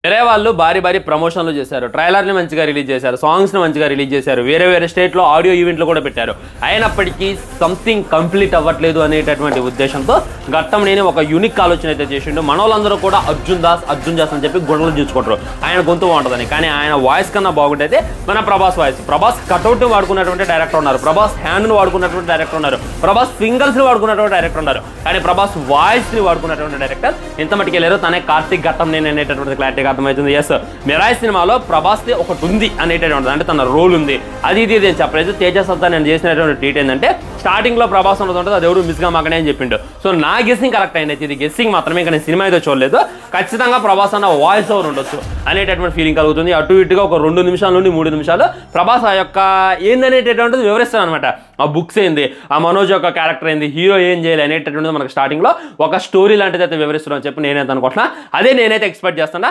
వేరే వాళ్ళు భారీ ప్రమోషన్లు చేశారు, ట్రైలర్ని మంచిగా రిలీజ్ చేశారు, సాంగ్స్ని మంచిగా రిలీజ్ చేశారు, వేరే స్టేట్లో ఆడియో ఈవెంట్లు కూడా పెట్టారు. అయినప్పటికీ సంథింగ్ కంప్లీట్ అవ్వట్లేదు అనేటటువంటి ఉద్దేశంతో ఘట్టంనేని ఒక యూనిక్ ఆలోచన అయితే చేసిండు. మనోళ్ళందరూ కూడా అర్జున్ దాస్ అని చెప్పి గుండెలు చూసుకుంటారు ఆయన గొంతు బాగుంటుందని. కానీ ఆయన వాయిస్ కన్నా బాగుంటే మన ప్రభాస్ వాయిస్. ప్రభాస్ కట్అవుట్ని వాడుకున్నటువంటి డైరెక్టర్ ఉన్నారు, ప్రభాస్ హ్యాండ్ని వాడుకున్నటువంటి డైరెక్టర్ ఉన్నారు, ప్రభాస్ ఫింగర్స్ని వాడుకున్నటువంటి డైరెక్టర్ ఉన్నారు. కానీ ప్రభాస్ వాయిస్ని వాడుకున్నటువంటి డైరెక్టర్ ఇంత మటుకు వెళ్ళారు. తనే కార్తిక్ ఘట్టంనేని అనేటటువంటి క్లారిటీగా అర్థమవుతుంది. ఎస్, మిరాయ్ సినిమాలో ప్రభాస్ది ఒకటి ఉంది అనేటటువంటిది, అంటే తన రోల్ ఉంది, అది ఇది అని చెప్పలేదు. తేజ సత్తా నేను చేసినటువంటి ట్రీట్ ఏంటంటే స్టార్టింగ్లో ప్రభాస్ ఉన్నది ఉంటుంది, అది ఎవరు మిస్గా మాకనే అని చెప్పిండు. సో నా గెస్సింగ్ కరెక్ట్ అయింది, ఇది గెస్సింగ్ మాత్రమే, కానీ సినిమా అయితే చూడలేదు. ఖచ్చితంగా ప్రభాస్ అన్న వాయిస్ ఓవర్ ఉండొచ్చు అనేటటువంటి ఫీలింగ్ కలుగుతుంది. అటు ఇటుగా ఒక 2 నిమిషాల నుండి 3 నిమిషాలు ప్రభాస్ ఆ యొక్క ఏందనేటటువంటిది వివరిస్తాను అనమాట. ఆ బుక్స్ ఏంది, ఆ మనోజ్ యొక్క క్యారెక్టర్ ఏంది, హీరో ఏం చేయాలి అనేటటువంటిది మనకు స్టార్టింగ్లో ఒక స్టోరీ లాంటిది అయితే వివరిస్తున్నాను చెప్పి నేనైతే అనుకుంటున్నా. అదే నేనైతే ఎక్స్పెక్ట్ చేస్తున్నా.